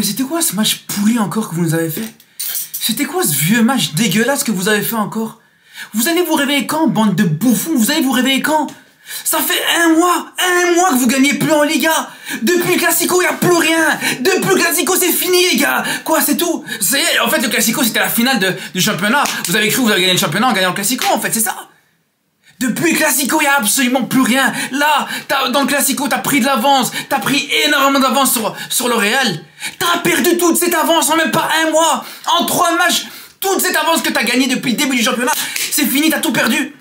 Mais c'était quoi ce match pourri encore que vous nous avez fait? C'était quoi ce vieux match dégueulasse que vous avez fait encore? Vous allez vous réveiller quand, bande de bouffons? Vous allez vous réveiller quand? Ça fait un mois que vous gagnez plus en Liga. Depuis le Classico, il n'y a plus rien. Depuis le Classico, c'est fini, les gars. Quoi, c'est tout? Ça y est, en fait, le Classico, c'était la finale du championnat. Vous avez cru que vous avez gagné le championnat en gagnant le Classico, en fait, c'est ça. Depuis le Classico, il n'y a absolument plus rien. Là, dans le Classico, t'as pris de l'avance. T'as pris énormément d'avance sur le Real. T'as perdu toute cette avance en même pas un mois. En 3 matchs, toute cette avance que t'as gagnée depuis le début du championnat, c'est fini, t'as tout perdu.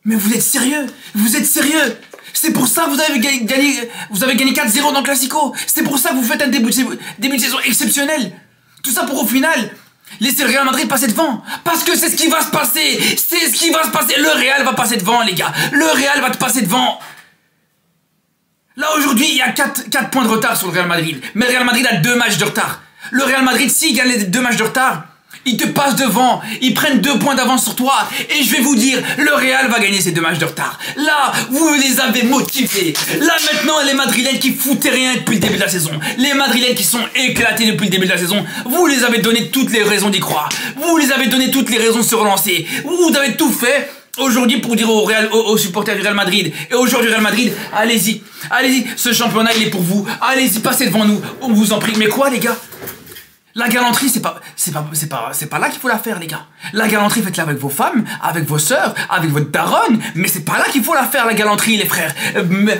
Mais vous êtes sérieux? Vous êtes sérieux? C'est pour ça que vous avez gagné 4-0 dans le Classico. C'est pour ça que vous faites un début de saison exceptionnel. Tout ça pour au final laisser le Real Madrid passer devant. Parce que c'est ce qui va se passer. C'est ce qui va se passer. Le Real va passer devant, les gars. Le Real va te passer devant. Là, aujourd'hui, il y a 4 points de retard sur le Real Madrid. Mais le Real Madrid a 2 matchs de retard. Le Real Madrid, s'il gagne les 2 matchs de retard, ils te passent devant, ils prennent 2 points d'avance sur toi. Et je vais vous dire, le Real va gagner ces 2 matchs de retard. Là, vous les avez motivés. Là, maintenant, les Madrilènes qui foutaient rien depuis le début de la saison, les Madrilènes qui sont éclatés depuis le début de la saison, vous les avez donné toutes les raisons d'y croire. Vous les avez donné toutes les raisons de se relancer. Vous avez tout fait aujourd'hui pour dire aux supporters du Real Madrid et aux joueurs du Real Madrid, allez-y, allez-y, ce championnat il est pour vous. Allez-y, passez devant nous, on vous en prie. Mais quoi, les gars? La galanterie, c'est pas là qu'il faut la faire, les gars. La galanterie, faites-la avec vos femmes, avec vos sœurs, avec votre daronne. Mais c'est pas là qu'il faut la faire, la galanterie, les frères.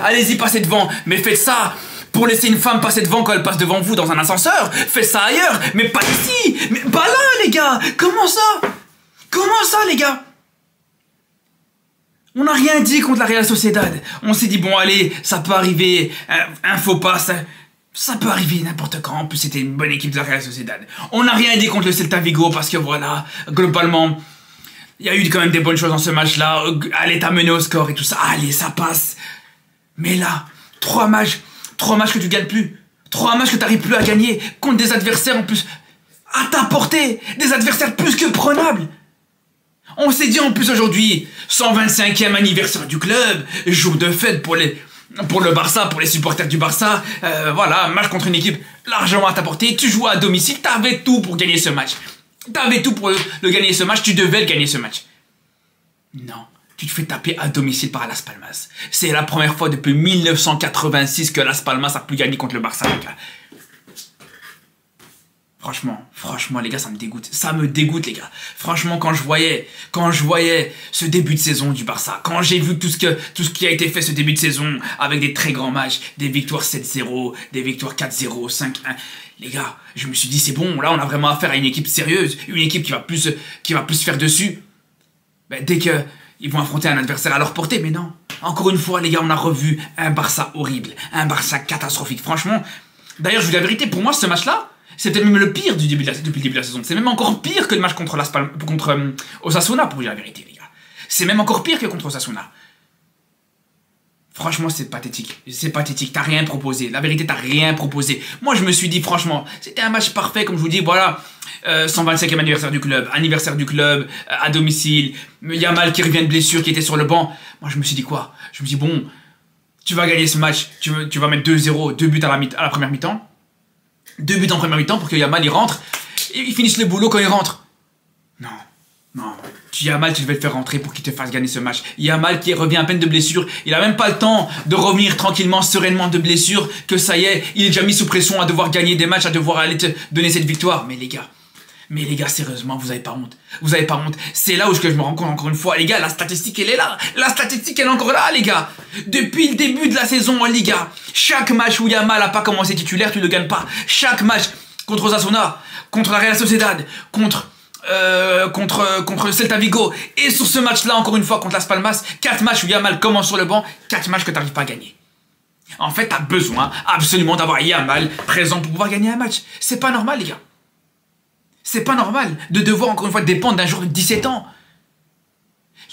Allez-y, passez devant. Mais faites ça pour laisser une femme passer devant quand elle passe devant vous dans un ascenseur. Faites ça ailleurs, mais pas ici. Mais pas là, les gars. Comment ça? Comment ça, les gars? On n'a rien dit contre la Real Sociedad. On s'est dit, bon, allez, ça peut arriver. Un faux pas, ça peut arriver n'importe quand. En plus, c'était une bonne équipe de la Real Sociedad. On n'a rien dit contre le Celta Vigo parce que voilà, globalement, il y a eu quand même des bonnes choses dans ce match-là. Allez, t'as mené au score et tout ça. Allez, ça passe. Mais là, 3 matchs que tu gagnes plus. 3 matchs que t'arrives plus à gagner contre des adversaires en plus à ta portée. Des adversaires plus que prenables. On s'est dit en plus aujourd'hui, 125e anniversaire du club, jour de fête pour le Barça, pour les supporters du Barça, voilà, match contre une équipe largement à ta portée, tu joues à domicile, t'avais tout pour gagner ce match. T'avais tout pour le gagner ce match, tu devais le gagner ce match. Non, tu te fais taper à domicile par Las Palmas. C'est la première fois depuis 1986 que Las Palmas a pu gagner contre le Barça, les gars. Franchement, les gars, ça me dégoûte. Ça me dégoûte, les gars. Franchement, quand je voyais ce début de saison du Barça, quand j'ai vu tout ce qui a été fait ce début de saison, avec des très grands matchs, des victoires 7-0, des victoires 4-0, 5-1, les gars, je me suis dit, c'est bon, là, on a vraiment affaire à une équipe sérieuse, une équipe qui va plus faire dessus. Ben, dès que ils vont affronter un adversaire à leur portée, mais non. Encore une fois, les gars, on a revu un Barça horrible, un Barça catastrophique. Franchement, d'ailleurs, je vous dis la vérité, pour moi, ce match-là, c'était même le pire depuis le début de la saison. C'est même encore pire que le match contre Osasuna, pour vous dire la vérité, les gars. C'est même encore pire que contre Osasuna. Franchement, c'est pathétique. C'est pathétique. T'as rien proposé. La vérité, t'as rien proposé. Moi, je me suis dit, franchement, c'était un match parfait, comme je vous dis, voilà. 125e anniversaire du club, à domicile. Yamal qui revient de blessure, qui était sur le banc. Moi, je me suis dit quoi? Je me suis dit, bon, tu vas gagner ce match. Tu vas mettre 2-0, 2 buts à la première mi-temps. 2 buts en première mi-temps pour que Yamal il rentre et il finisse le boulot quand il rentre. Non. Yamal, tu devais le faire rentrer pour qu'il te fasse gagner ce match. Yamal qui revient à peine de blessure, il a même pas le temps de revenir tranquillement, sereinement de blessure, que ça y est, il est déjà mis sous pression à devoir gagner des matchs, à devoir aller te donner cette victoire. Mais les gars, sérieusement, vous avez pas honte. Vous avez pas honte. C'est là où je me rends compte encore une fois, les gars, la statistique elle est là. La statistique elle est encore là, les gars. Depuis le début de la saison en Liga, chaque match où Yamal n'a pas commencé titulaire, tu ne gagnes pas. Chaque match contre Osasuna, contre la Real Sociedad, contre le Celta Vigo, et sur ce match-là, encore une fois, contre Las Palmas, 4 matchs où Yamal commence sur le banc, 4 matchs que tu n'arrives pas à gagner. En fait, tu as besoin absolument d'avoir Yamal présent pour pouvoir gagner un match. C'est pas normal, les gars. C'est pas normal de devoir encore une fois dépendre d'un joueur de 17 ans.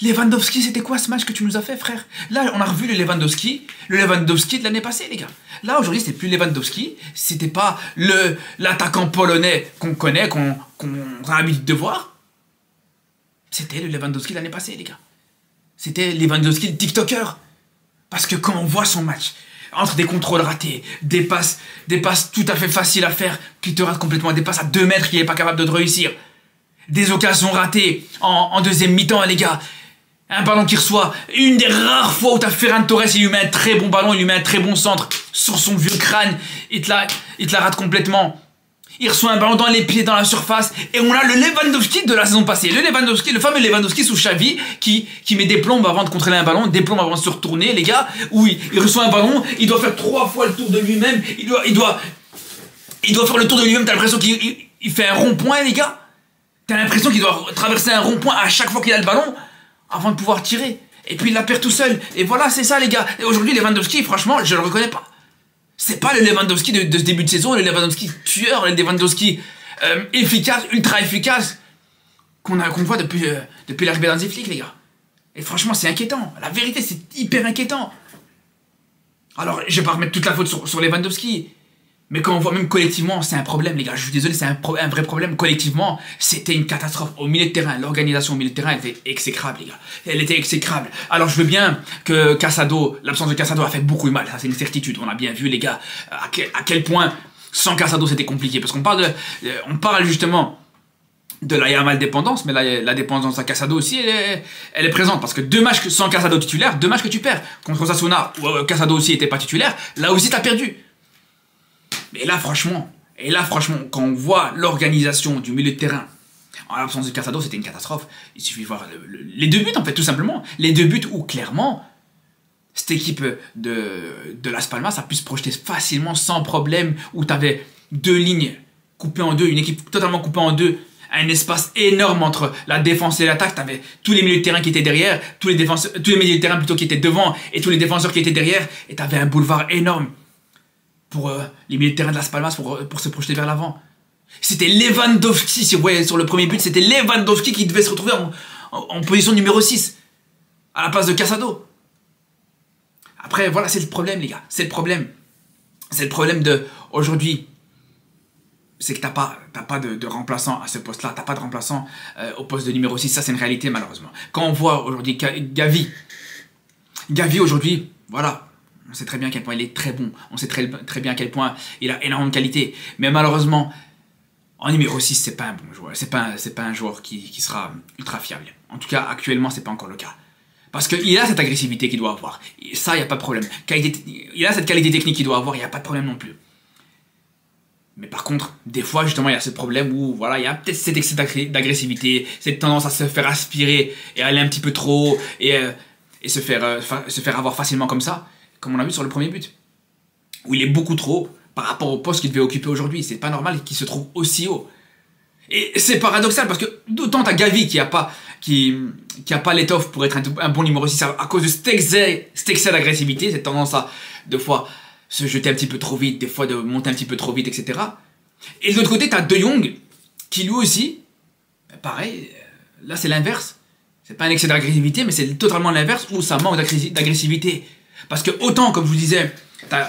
Lewandowski, c'était quoi ce match que tu nous as fait, frère? Là, on a revu le Lewandowski de l'année passée, les gars. Là, aujourd'hui, c'était plus Lewandowski, c'était pas l'attaquant polonais qu'on connaît, qu'on a l'habitude de voir. C'était le Lewandowski de l'année passée, les gars. C'était Lewandowski le TikToker. Parce que quand on voit son match, entre des contrôles ratés, des passes tout à fait faciles à faire, qui te ratent complètement, des passes à 2 mètres qu'il n'est pas capable de réussir, des occasions ratées en deuxième mi-temps, les gars. Un ballon qui reçoit, une des rares fois où t'as Ferran Torres, il lui met un très bon ballon, il lui met un très bon centre sur son vieux crâne, il te la rate complètement. Il reçoit un ballon dans les pieds, dans la surface, et on a le Lewandowski de la saison passée. Le fameux Lewandowski sous Xavi, qui met des plombes avant de contrôler un ballon, des plombes avant de se retourner, les gars, où il reçoit un ballon, il doit faire 3 fois le tour de lui-même, il doit faire le tour de lui-même, t'as l'impression qu'il fait un rond-point, les gars. T'as l'impression qu'il doit traverser un rond-point à chaque fois qu'il a le ballon, avant de pouvoir tirer. Et puis il la perd tout seul. Et voilà, c'est ça, les gars. Et aujourd'hui, Lewandowski, franchement, je le reconnais pas. C'est pas le Lewandowski de ce début de saison, le Lewandowski tueur, le Lewandowski efficace, ultra efficace, qu'on voit depuis l'arrivée d'Hansi Flick, les gars. Et franchement, c'est inquiétant. La vérité, c'est hyper inquiétant. Alors, je vais pas remettre toute la faute sur Lewandowski. Mais quand on voit même collectivement, c'est un problème, les gars. Je suis désolé, c'est un vrai problème. Collectivement, c'était une catastrophe. Au milieu de terrain, l'organisation au milieu de terrain, elle était exécrable, les gars. Elle était exécrable. Alors, je veux bien que Casado, l'absence de Casado a fait beaucoup de mal. Ça, c'est une certitude. On a bien vu, les gars, à quel point, sans Casado, c'était compliqué. Parce qu'on parle justement de la Yamal dépendance, mais la dépendance à Casado aussi, elle est présente. Parce que 2 matchs sans Casado titulaire, 2 matchs que tu perds. Contre Osasuna, où Casado aussi était pas titulaire, là aussi, t'as perdu. Et là, franchement, quand on voit l'organisation du milieu de terrain, en l'absence de Casado, c'était une catastrophe. Il suffit de voir les 2 buts, en fait, tout simplement. Les 2 buts où, clairement, cette équipe de Las Palmas a pu se projeter facilement, sans problème, où tu avais 2 lignes coupées en 2, une équipe totalement coupée en 2, un espace énorme entre la défense et l'attaque. Tu avais tous les milieux de terrain qui étaient derrière, tous les milieux de terrain plutôt qui étaient devant, et tous les défenseurs qui étaient derrière, et tu avais un boulevard énorme pour les milieux de terrain de Las Palmas pour se projeter vers l'avant. C'était Lewandowski, si vous voyez sur le premier but, c'était Lewandowski qui devait se retrouver en position numéro 6, à la place de Casado. Après, voilà, c'est le problème, les gars. C'est le problème. C'est le problème de aujourd'hui. C'est que t'as pas de remplaçant à ce poste-là. T'as pas de remplaçant au poste de numéro 6. Ça, c'est une réalité, malheureusement. Quand on voit aujourd'hui Gavi aujourd'hui, voilà. On sait très bien à quel point il est très bon. On sait très bien à quel point il a énormément de qualité. Mais malheureusement, en numéro 6, c'est pas un bon joueur. C'est pas un joueur qui sera ultra fiable. En tout cas, actuellement, c'est pas encore le cas. Parce qu'il a cette agressivité qu'il doit avoir. Et ça, il n'y a pas de problème. Il a cette qualité technique qu'il doit avoir, il n'y a pas de problème non plus. Mais par contre, des fois, justement, il y a ce problème où, voilà, il y a peut-être cet excès d'agressivité, cette tendance à se faire aspirer et aller un petit peu trop haut et se faire avoir facilement comme ça. Comme on a vu sur le premier but, où il est beaucoup trop haut par rapport au poste qu'il devait occuper aujourd'hui. C'est pas normal qu'il se trouve aussi haut. Et c'est paradoxal parce que d'autant t'as Gavi qui a pas l'étoffe pour être un bon numéro 6 à cause de cet excès d'agressivité, cette tendance à, des fois, se jeter un petit peu trop vite, des fois de monter un petit peu trop vite, etc. Et de l'autre côté, t'as De Jong qui lui aussi, pareil, là c'est l'inverse. C'est pas un excès d'agressivité, mais c'est totalement l'inverse où ça manque d'agressivité. Parce que autant, comme je vous disais,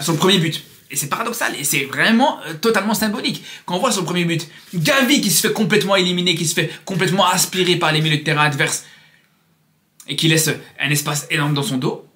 sur le premier but, et c'est paradoxal, et c'est vraiment totalement symbolique, quand on voit sur le premier but, Gavi qui se fait complètement éliminer, qui se fait complètement aspirer par les milieux de terrain adverses, et qui laisse un espace énorme dans son dos,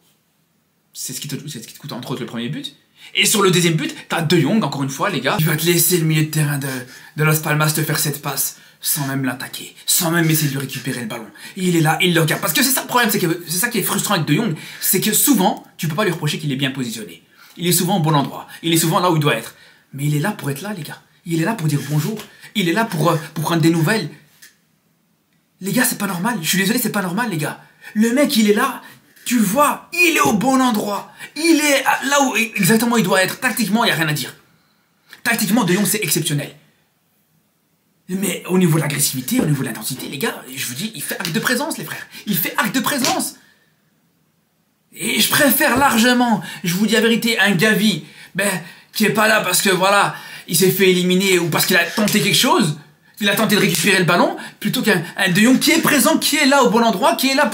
c'est ce qui te coûte entre autres le premier but. Et sur le deuxième but, t'as De Jong, encore une fois les gars, qui va te laisser le milieu de terrain de Las Palmas te faire cette passe, sans même l'attaquer, sans même essayer de lui récupérer le ballon. Il est là, il le regarde. Parce que c'est ça le problème, c'est ça qui est frustrant avec De Jong, c'est que souvent, tu peux pas lui reprocher qu'il est bien positionné. Il est souvent au bon endroit, il est souvent là où il doit être. Mais il est là pour être là, les gars. Il est là pour dire bonjour, il est là pour prendre des nouvelles. Les gars, c'est pas normal, je suis désolé, c'est pas normal, les gars. Le mec, il est là, tu vois, il est au bon endroit. Il est là où exactement il doit être. Tactiquement, il n'y a rien à dire. Tactiquement, De Jong, c'est exceptionnel. Mais au niveau de l'agressivité, au niveau de l'intensité, les gars, je vous dis, il fait acte de présence, les frères. Il fait acte de présence. Et je préfère largement, je vous dis la vérité, un Gavi, qui est pas là parce que, voilà, il s'est fait éliminer ou parce qu'il a tenté quelque chose, il a tenté de récupérer le ballon, plutôt qu'un De Jong qui est présent, qui est là au bon endroit, qui est là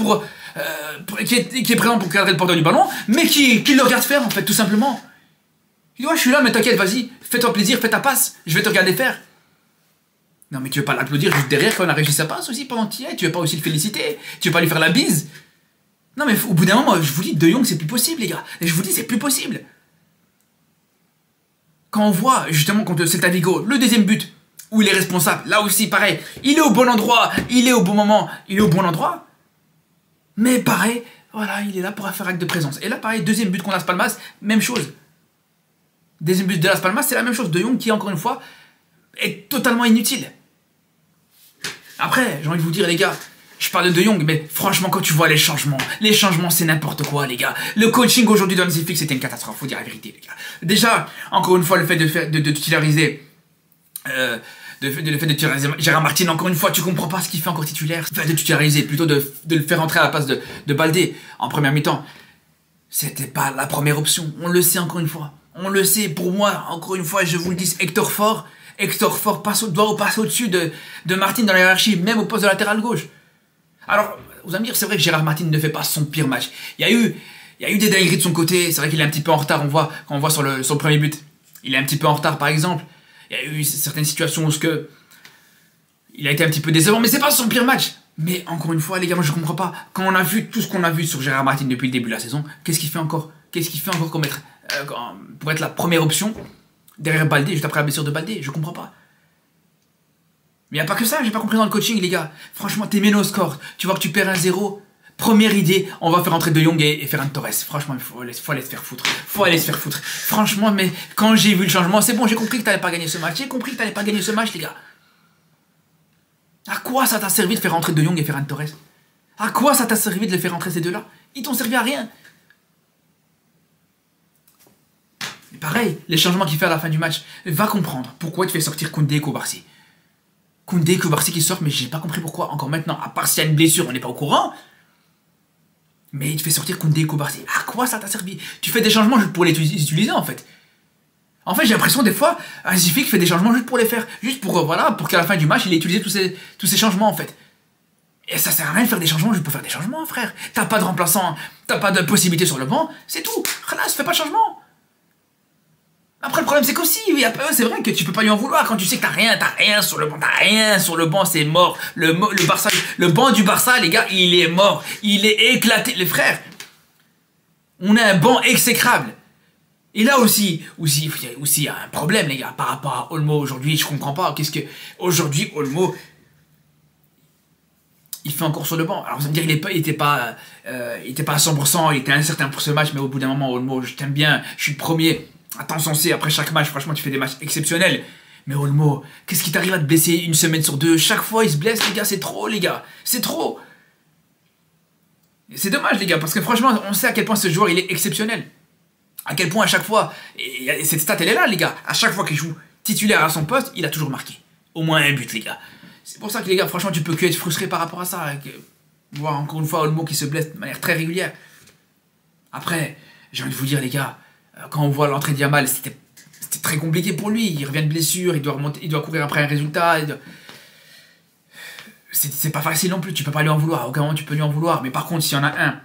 qui est présent pour cadrer le porteur du ballon, mais qui le regarde faire, en fait, tout simplement. Il dit, ouais, je suis là, mais t'inquiète, vas-y, fais-toi plaisir, fais ta passe, je vais te regarder faire. Non, mais tu veux pas l'applaudir juste derrière quand on a réussi sa passe aussi pendant qu'il y est, tu veux pas aussi le féliciter, tu veux pas lui faire la bise. Non, mais au bout d'un moment, je vous dis, De Jong, c'est plus possible, les gars. Et je vous dis, c'est plus possible. Quand on voit, justement, contre Celta Vigo, le deuxième but, où il est responsable, là aussi, pareil, il est au bon endroit, il est au bon moment, il est au bon endroit. Mais pareil, voilà, il est là pour faire acte de présence. Et là, pareil, deuxième but contre Las Palmas, même chose. Deuxième but de Las Palmas, c'est la même chose. De Jong qui, encore une fois, est totalement inutile. Après, j'ai envie de vous dire, les gars, je parle de De Jong, mais franchement, quand tu vois les changements, c'est n'importe quoi, les gars. Le coaching aujourd'hui dans Hansi Flick, c'était une catastrophe, faut dire la vérité, les gars. Déjà, encore une fois, le fait de titulariser... le fait de titulariser Gérard Martin, encore une fois, tu comprends pas ce qu'il fait encore titulaire. Le fait de titulariser, plutôt de le faire entrer à la place de Baldé en première mi-temps, c'était pas la première option. On le sait encore une fois. On le sait, pour moi, encore une fois, je vous le dis, Hector Ford doit passer au-dessus de Martin dans la hiérarchie, même au poste de latéral gauche. Alors, vous allez me dire, c'est vrai que Gérard Martin ne fait pas son pire match. Il y a eu des dingueries de son côté, c'est vrai qu'il est un petit peu en retard, quand on voit sur le premier but. Il est un petit peu en retard, par exemple. Il y a eu certaines situations où il a été un petit peu décevant, mais c'est pas son pire match. Mais encore une fois, les gars, moi je comprends pas. Quand on a vu tout ce qu'on a vu sur Gérard Martin depuis le début de la saison, qu'est-ce qu'il fait encore pour être la première option derrière Baldé, juste après la blessure de Baldé? Je comprends pas. Mais il n'y a pas que ça, j'ai pas compris dans le coaching, les gars. Franchement, t'es mené au score. Tu vois que tu perds 1-0. Première idée, on va faire entrer De Jong et Ferran Torres. Franchement, il faut aller se faire foutre. Franchement, mais quand j'ai vu le changement, c'est bon, j'ai compris que t'allais pas gagner ce match. Les gars. À quoi ça t'a servi de faire entrer De Jong et Ferran Torres? À quoi ça t'a servi de les faire entrer ces deux-là? Ils t'ont servi à rien. Et pareil, les changements qu'il fait à la fin du match, va comprendre pourquoi il te fait sortir Koundé et Koubarsi. Koundé et Koubarsi qui sortent, mais j'ai pas compris pourquoi. Encore maintenant, à part s'il y a une blessure, on n'est pas au courant. Mais il te fait sortir Koundé et Koubarsi. À quoi ça t'a servi? Tu fais des changements juste pour les utiliser, en fait. En fait, j'ai l'impression, des fois, Hansi Flick fait des changements juste pour les faire. Juste pour, voilà, pour qu'à la fin du match, il ait utilisé tous ces changements, en fait. Et ça sert à rien de faire des changements juste pour faire des changements, frère. T'as pas de remplaçant, t'as pas de possibilité sur le banc, c'est tout. Khalas, fais pas de changement. Après, le problème, c'est qu'aussi, c'est vrai que tu peux pas lui en vouloir quand tu sais que t'as rien sur le banc, c'est mort. Le banc du Barça, les gars, il est mort. Il est éclaté. Les frères, on a un banc exécrable. Et là aussi, il y a un problème, les gars, par rapport à Olmo aujourd'hui. Je comprends pas. Aujourd'hui, Olmo, il fait encore sur le banc. Alors, vous allez me dire, il était pas à 100%, il était incertain pour ce match, mais au bout d'un moment, Olmo, je t'aime bien, je suis le premier. Attention, c'est après chaque match, franchement, tu fais des matchs exceptionnels. Mais Olmo, qu'est-ce qui t'arrive à te blesser une semaine sur deux? Chaque fois, il se blesse, les gars, c'est trop, les gars. C'est trop. C'est dommage, les gars, parce que franchement, on sait à quel point ce joueur, il est exceptionnel. À quel point, à chaque fois, et cette stat, elle est là, les gars. À chaque fois qu'il joue titulaire à son poste, il a toujours marqué. Au moins un but, les gars. C'est pour ça que, les gars, franchement, tu peux que être frustré par rapport à ça. Voir encore une fois Olmo qui se blesse de manière très régulière. Après, j'ai envie de vous dire, les gars, quand on voit l'entrée de Yamal, c'était très compliqué pour lui. Il revient de blessure, il doit courir après un résultat. C'est pas facile non plus, tu peux pas lui en vouloir. À aucun moment tu peux lui en vouloir. Mais par contre, s'il y en a un,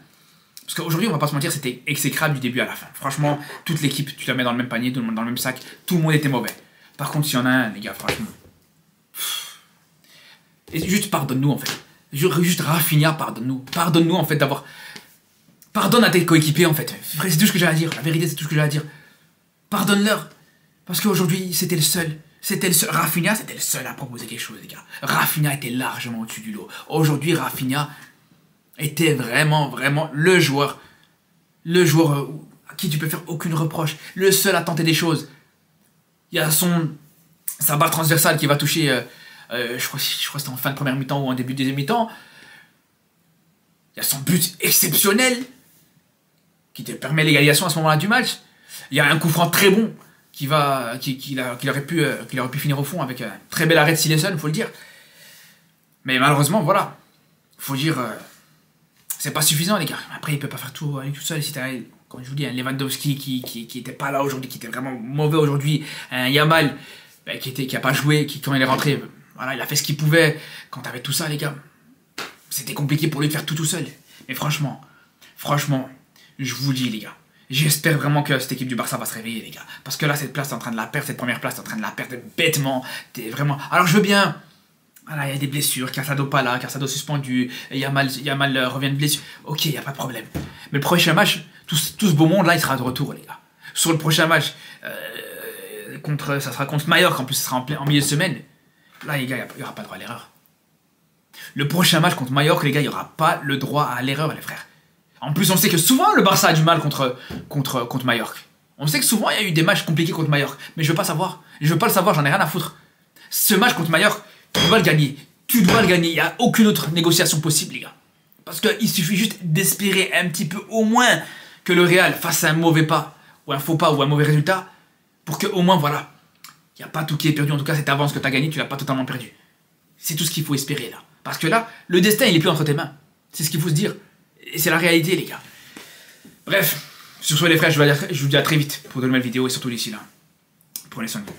parce qu'aujourd'hui, on va pas se mentir, c'était exécrable du début à la fin. Franchement, toute l'équipe, tu la mets dans le même panier, tout le monde dans le même sac, tout le monde était mauvais. Par contre, s'il y en a un, les gars, franchement. Et juste pardonne-nous en fait. Juste Rafinha, pardonne-nous. Pardonne-nous en fait d'avoir. Pardonne à tes coéquipiers en fait. C'est tout ce que j'ai à dire. La vérité, c'est tout ce que j'ai à dire. Pardonne-leur. Parce qu'aujourd'hui, c'était le seul. Rafinha, c'était le seul à proposer quelque chose, les gars. Rafinha était largement au-dessus du lot. Aujourd'hui, Rafinha était vraiment, vraiment le joueur à qui tu peux faire aucune reproche. Le seul à tenter des choses. Il y a sa barre transversale qui va toucher, je crois que c'était en fin de première mi-temps ou en début de deuxième mi-temps. Il y a son but exceptionnel qui te permet l'égalisation à ce moment-là du match. Il y a un coup franc très bon qu'il aurait pu finir au fond avec un très bel arrêt de Silesen, il faut le dire. Mais malheureusement, voilà. Faut dire, c'est pas suffisant, les gars. Après, il peut pas faire tout tout seul. Si t'as, comme je vous dis, un Lewandowski qui était pas là aujourd'hui, qui était vraiment mauvais aujourd'hui, un Yamal qui a pas joué, qui quand il est rentré, voilà, il a fait ce qu'il pouvait. Quand t'avais tout ça, les gars, c'était compliqué pour lui de faire tout seul. Mais franchement, je vous dis, les gars, j'espère vraiment que cette équipe du Barça va se réveiller, les gars. Parce que là, cette place, t'es en train de la perdre, cette première place, t'es en train de la perdre bêtement. T'es vraiment. Alors, je veux bien. Voilà, il y a des blessures, Casado pas là, Casado suspendu, Yamal revient de blessure. Ok, il n'y a pas de problème. Mais le prochain match, tout ce beau monde là, il sera de retour, les gars. Sur le prochain match, ça sera contre Mallorca, en plus, ça sera en milieu de semaine. Là, les gars, il n'y aura pas le droit à l'erreur. Le prochain match contre Mallorca, les gars, il n'y aura pas le droit à l'erreur, les frères. En plus, on sait que souvent, le Barça a du mal contre Mallorca. On sait que souvent, il y a eu des matchs compliqués contre Mallorca. Mais je veux pas savoir. Je veux pas le savoir, j'en ai rien à foutre. Ce match contre Mallorca, tu dois le gagner. Tu dois le gagner. Il n'y a aucune autre négociation possible, les gars. Parce qu'il suffit juste d'espérer un petit peu, au moins, que le Real fasse un mauvais pas, ou un faux pas, ou un mauvais résultat, pour que, au moins, voilà, il n'y a pas tout qui est perdu. En tout cas, cette avance que tu as gagnée, tu l'as pas totalement perdu. C'est tout ce qu'il faut espérer, là. Parce que là, le destin, il est plus entre tes mains. C'est ce qu'il faut se dire. Et c'est la réalité, les gars. Bref, sur ce, les frères, je vous dis à très vite pour de nouvelles vidéos, et surtout d'ici là. Prenez soin de vous.